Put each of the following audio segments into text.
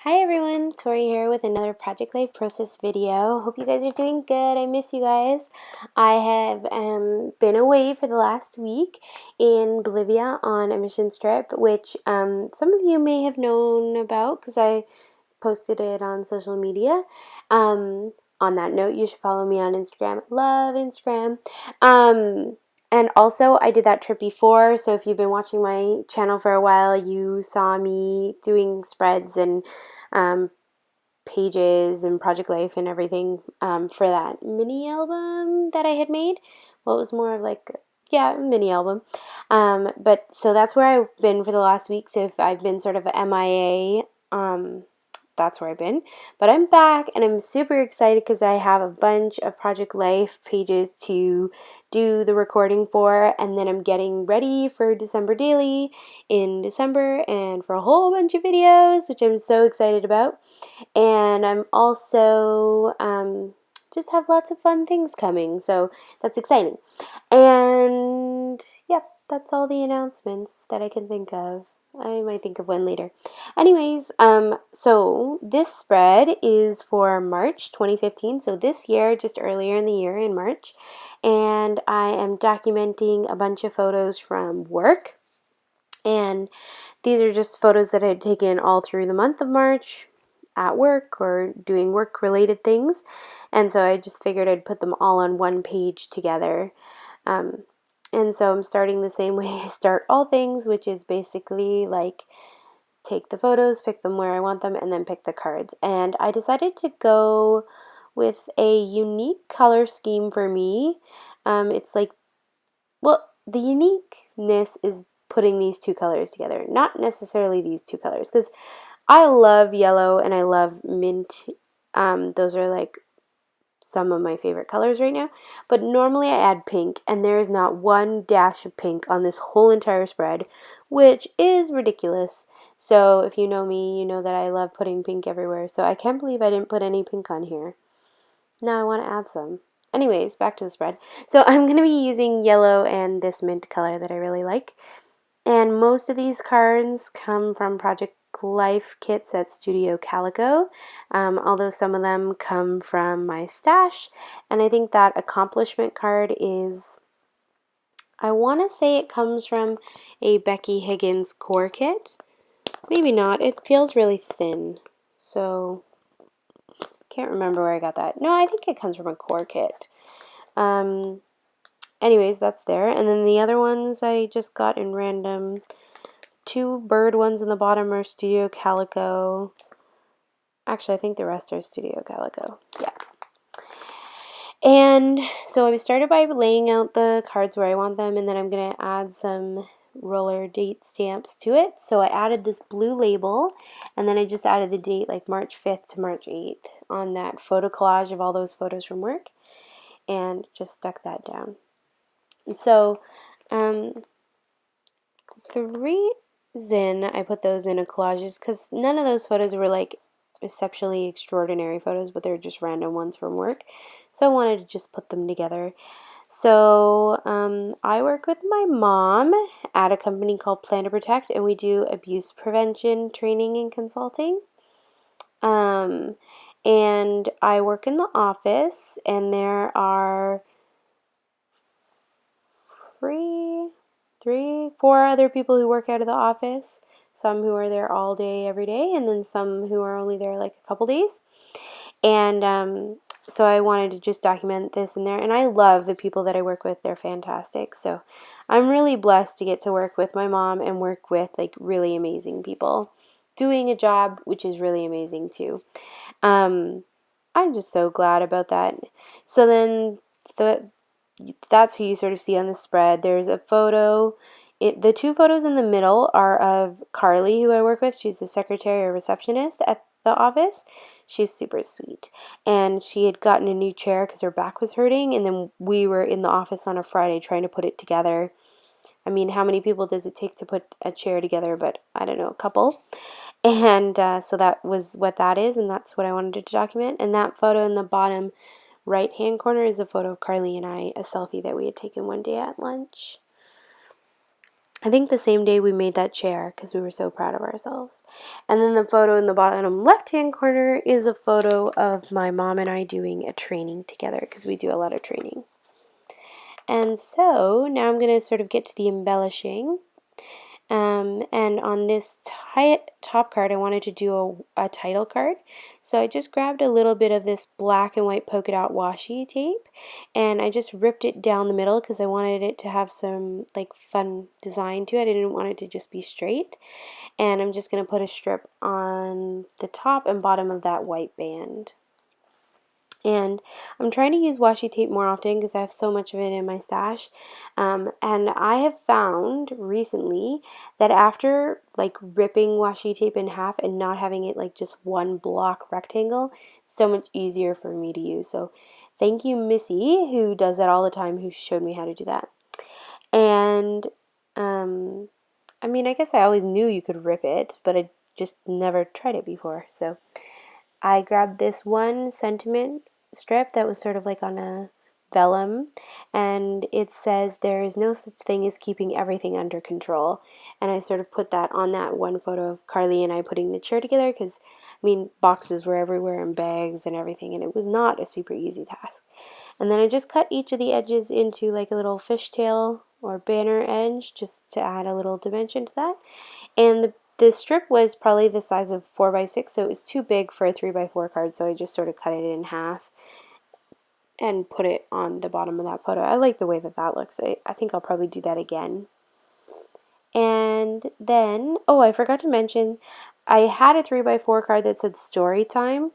Hi everyone, Tori here with another Project Life Process video. Hope you guys are doing good. I miss you guys. I have been away for the last week in Bolivia on a mission trip, which some of you may have known about because I posted it on social media. On that note, you should follow me on Instagram. Love Instagram. And also, I did that trip before, so if you've been watching my channel for a while, you saw me doing spreads and um, pages and Project Life and everything for that mini album that I had made. Well, it was more of like, yeah, mini album. But so that's where I've been for the last week. So if I've been sort of MIA, that's where I've been. But I'm back and I'm super excited because I have a bunch of Project Life pages to do the recording for, and then I'm getting ready for December Daily in December and for a whole bunch of videos, which I'm so excited about. And I'm also just have lots of fun things coming, so that's exciting. And yep, that's all the announcements that I can think of. I might think of one later. Anyways, so this spread is for March 2015, so this year, just earlier in the year in March, and I am documenting a bunch of photos from work, and these are just photos that I had taken all through the month of March at work or doing work-related things, and so I just figured I'd put them all on one page together. And so I'm starting the same way I start all things, which is basically like take the photos, pick them where I want them, and then pick the cards. And I decided to go with a unique color scheme for me. It's like, well, the uniqueness is putting these two colors together, not necessarily these two colors, because I love yellow and I love mint. Those are like some of my favorite colors right now, but normally I add pink, and there is not one dash of pink on this whole entire spread, which is ridiculous. So if you know me, you know that I love putting pink everywhere, so I can't believe I didn't put any pink on here. Now I want to add some. Anyways, back to the spread. So I'm going to be using yellow and this mint color that I really like. And most of these cards come from Project Life kits at Studio Calico, although some of them come from my stash. And I think that accomplishment card is, I want to say it comes from a Becky Higgins core kit. Maybe not. It feels really thin. So, can't remember where I got that. No, I think it comes from a core kit. Anyways, that's there. And then the other ones I just got in random. Two bird ones in the bottom are Studio Calico. Actually, I think the rest are Studio Calico. Yeah. And so I started by laying out the cards where I want them, and then I'm going to add some roller date stamps to it. So I added this blue label, and then I just added the date like March 5th to March 8th on that photo collage of all those photos from work, and just stuck that down. So the reason I put those in a collage is because none of those photos were like exceptionally extraordinary photos, but they're just random ones from work. So I wanted to just put them together. So I work with my mom at a company called Plan to Protect, and we do abuse prevention training and consulting. And I work in the office, and there are four other people who work out of the office. Some who are there all day, every day, and then some who are only there like a couple days. And so I wanted to just document this in there. And I love the people that I work with. They're fantastic. So I'm really blessed to get to work with my mom and work with like really amazing people doing a job which is really amazing too. I'm just so glad about that. So then that's who you sort of see on the spread. There's a photo. The two photos in the middle are of Carly, who I work with. She's the secretary or receptionist at the office. She's super sweet. And she had gotten a new chair because her back was hurting. And then we were in the office on a Friday trying to put it together. I mean, how many people does it take to put a chair together? But I don't know, a couple. And so that was what that is. And that's what I wanted to document. And that photo in the bottom right-hand corner is a photo of Carly and I, a selfie that we had taken one day at lunch. I think the same day we made that chair because we were so proud of ourselves. And then the photo in the bottom left-hand corner is a photo of my mom and I doing a training together because we do a lot of training. And so now I'm going to sort of get to the embellishing. And on this top card, I wanted to do a title card. So I just grabbed a little bit of this black and white polka dot washi tape, and I just ripped it down the middle because I wanted it to have some like fun design to it. I didn't want it to just be straight. And I'm just going to put a strip on the top and bottom of that white band. And I'm trying to use washi tape more often because I have so much of it in my stash. And I have found recently that after like ripping washi tape in half and not having it like just one block rectangle, it's so much easier for me to use. So thank you, Missy, who does that all the time, who showed me how to do that. And I mean, I guess I always knew you could rip it, but I just never tried it before. So I grabbed this one sentiment strip that was sort of like on a vellum, and it says there is no such thing as keeping everything under control. And I sort of put that on that one photo of Carly and I putting the chair together because, I mean, boxes were everywhere and bags and everything, and it was not a super easy task. And then I just cut each of the edges into like a little fishtail or banner edge just to add a little dimension to that. And the strip was probably the size of 4x6, so it was too big for a 3x4 card, so I just sort of cut it in half and put it on the bottom of that photo. I like the way that that looks. I think I'll probably do that again. And then, oh, I forgot to mention, I had a 3x4 card that said story time,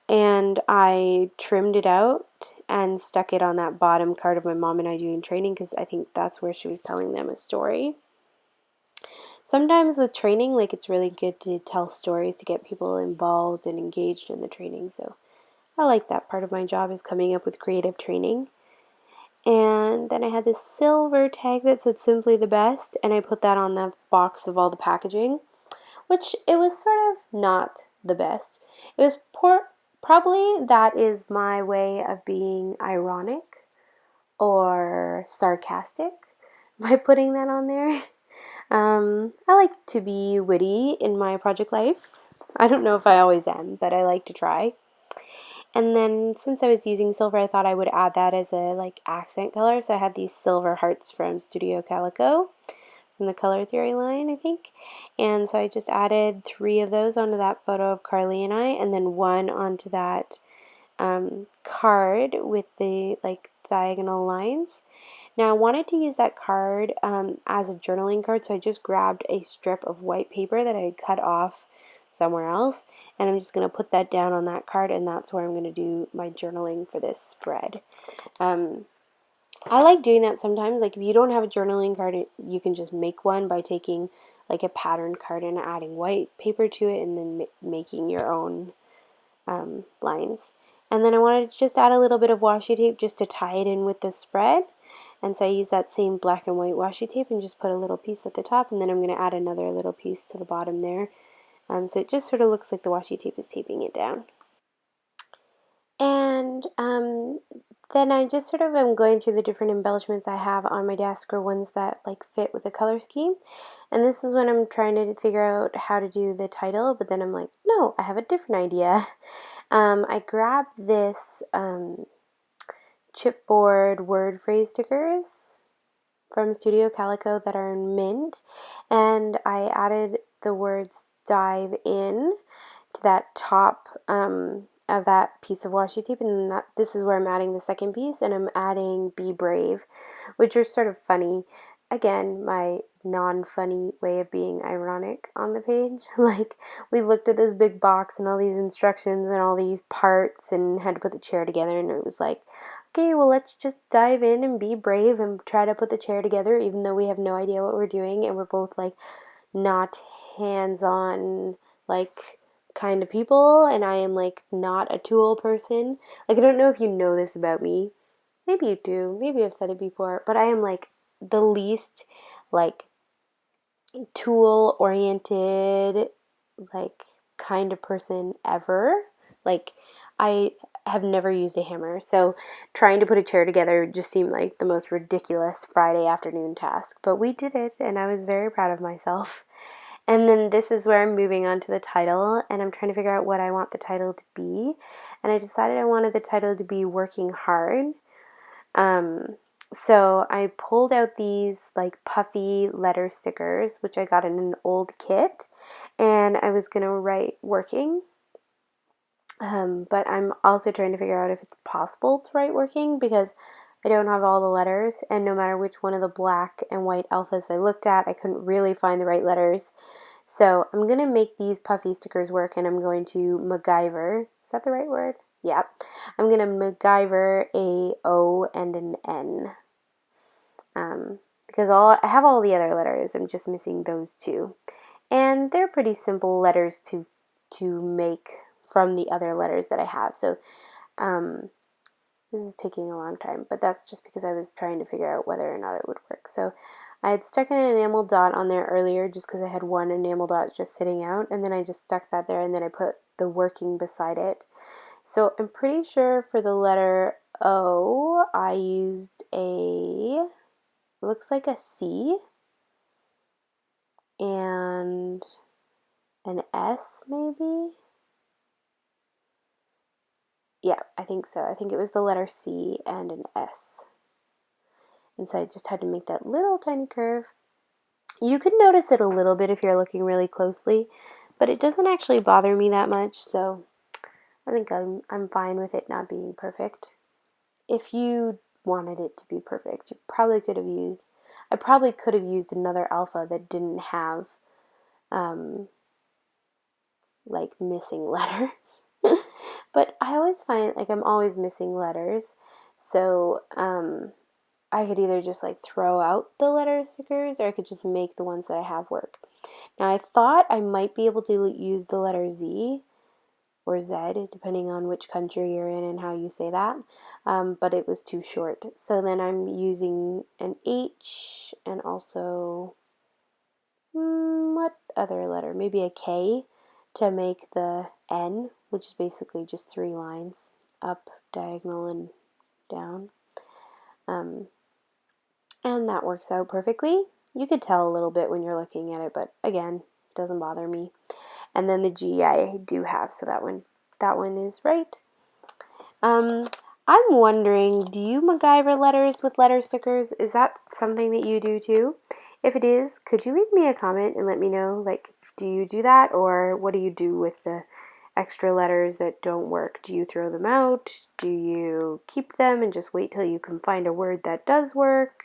and I trimmed it out and stuck it on that bottom card of my mom and I doing training because I think that's where she was telling them a story. Sometimes with training, like it's really good to tell stories to get people involved and engaged in the training. So I like that part of my job is coming up with creative training. And then I had this silver tag that said simply the best, and I put that on the box of all the packaging, which it was sort of not the best. It was probably that is my way of being ironic or sarcastic by putting that on there. I like to be witty in my project life. I don't know if I always am, but I like to try. And then since I was using silver, I thought I would add that as a like accent color. So I had these silver hearts from Studio Calico from the Color Theory line, I think. And so I just added 3 of those onto that photo of Carly and I, and then 1 onto that card with the like diagonal lines. Now I wanted to use that card as a journaling card, so I just grabbed a strip of white paper that I had cut off somewhere else, and I'm just going to put that down on that card, and that's where I'm going to do my journaling for this spread. I like doing that sometimes. Like if you don't have a journaling card, you can just make one by taking like a patterned card and adding white paper to it and then making your own lines. And then I wanted to just add a little bit of washi tape just to tie it in with the spread. And so I use that same black and white washi tape and just put a little piece at the top, and then I'm going to add another little piece to the bottom there. So it just sort of looks like the washi tape is taping it down. And then I just sort of am going through the different embellishments I have on my desk, or ones that like fit with the color scheme. And this is when I'm trying to figure out how to do the title, but then I'm like, no, I have a different idea. I grabbed this chipboard word phrase stickers from Studio Calico that are in mint, and I added the words dive in to that top of that piece of washi tape, and this is where I'm adding the second piece, and I'm adding be brave, which are sort of funny. Again, my non-funny way of being ironic on the page. Like, we looked at this big box and all these instructions and all these parts and had to put the chair together, and it was like, okay, well, let's just dive in and be brave and try to put the chair together, even though we have no idea what we're doing, and we're both like not hands-on like kind of people, and I am like not a tool person. Like, I don't know if you know this about me. Maybe you do. Maybe I've said it before, but I am like the least like tool oriented like kind of person ever. Like I have never used a hammer, so trying to put a chair together just seemed like the most ridiculous Friday afternoon task. But we did it, and I was very proud of myself. And then this is where I'm moving on to the title, and I'm trying to figure out what I want the title to be. And I decided I wanted the title to be Working Hard. So I pulled out these like puffy letter stickers, which I got in an old kit, and I was going to write working. But I'm also trying to figure out if it's possible to write working because I don't have all the letters, and no matter which one of the black and white alphas I looked at, I couldn't really find the right letters. So I'm going to make these puffy stickers work, and I'm going to MacGyver. Is that the right word? Yeah. I'm going to MacGyver a O and an N. Because I have all the other letters. I'm just missing those two. And they're pretty simple letters to make from the other letters that I have. So this is taking a long time, but that's just because I was trying to figure out whether or not it would work. So I had stuck an enamel dot on there earlier just because I had one enamel dot just sitting out, and then I just stuck that there, and then I put the working beside it. So I'm pretty sure for the letter O, I used looks like a C, and an S maybe? Yeah, I think so. I think it was the letter C and an S. And so I just had to make that little tiny curve. You can notice it a little bit if you're looking really closely, but it doesn't actually bother me that much, so I think I'm fine with it not being perfect. If you wanted it to be perfect, I probably could have used another alpha that didn't have like missing letters. But I always find like I'm always missing letters, so I could either just like throw out the letter stickers, or I could just make the ones that I have work. Now I thought I might be able to use the letter Z or Z, depending on which country you're in and how you say that, but it was too short. So then I'm using an H and also, what other letter? Maybe a K to make the N, which is basically just 3 lines, up, diagonal, and down. And that works out perfectly. You could tell a little bit when you're looking at it, but again, it doesn't bother me. And then the G I do have, so that one is right. I'm wondering, do you MacGyver letters with letter stickers? Is that something that you do too? If it is, could you leave me a comment and let me know, like, do you do that, or what do you do with the extra letters that don't work? Do you throw them out? Do you keep them and just wait till you can find a word that does work?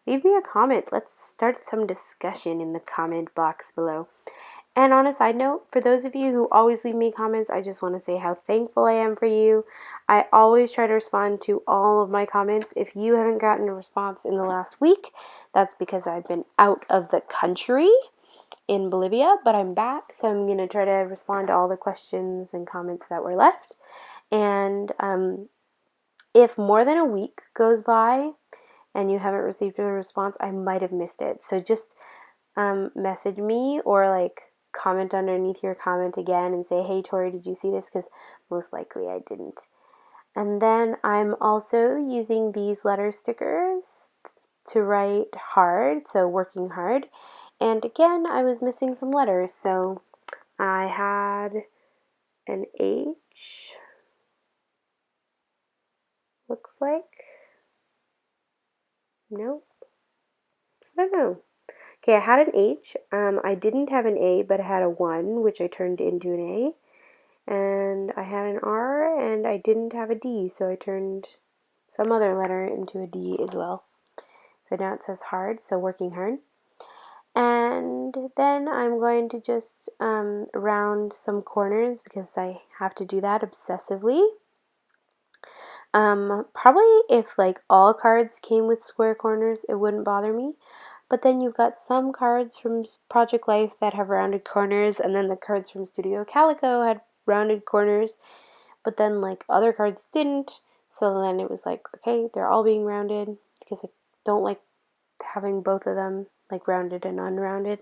Leave me a comment. Let's start some discussion in the comment box below. And on a side note, for those of you who always leave me comments, I just want to say how thankful I am for you. I always try to respond to all of my comments. If you haven't gotten a response in the last week, that's because I've been out of the country in Bolivia, but I'm back, so I'm going to try to respond to all the questions and comments that were left. And if more than a week goes by and you haven't received a response, I might have missed it. So just message me or like comment underneath your comment again and say, hey Tori, did you see this? Because most likely I didn't. And then I'm also using these letter stickers to write hard, so working hard. And again, I was missing some letters, so I had an H, looks like. Nope. I don't know. Okay, I had an H. I didn't have an A, but I had a 1, which I turned into an A. And I had an R, and I didn't have a D, so I turned some other letter into a D as well. So now it says hard, so working hard. And then I'm going to just round some corners because I have to do that obsessively. Probably if like all cards came with square corners, it wouldn't bother me. But then you've got some cards from Project Life that have rounded corners, and then the cards from Studio Calico had rounded corners, but then like other cards didn't. So then it was like, okay, they're all being rounded because I don't like having both of them like rounded and unrounded.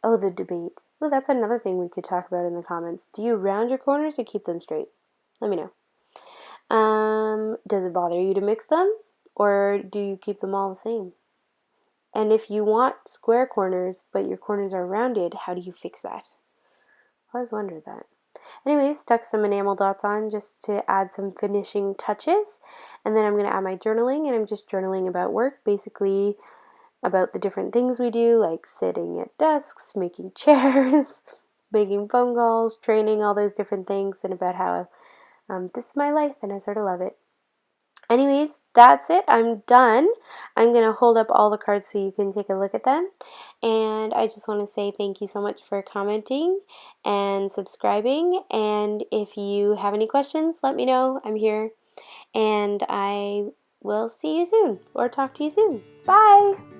Oh, the debate. Oh, that's another thing we could talk about in the comments. Do you round your corners or keep them straight? Let me know. Does it bother you to mix them, or do you keep them all the same? And if you want square corners, but your corners are rounded, how do you fix that? I always wondered that. Anyways, stuck some enamel dots on just to add some finishing touches. And then I'm going to add my journaling, and I'm just journaling about work, basically about the different things we do, like sitting at desks, making chairs, making phone calls, training, all those different things, and about how this is my life and I sort of love it. Anyways, that's it. I'm done. I'm going to hold up all the cards so you can take a look at them. And I just want to say thank you so much for commenting and subscribing. And if you have any questions, let me know. I'm here. And I will see you soon or talk to you soon. Bye!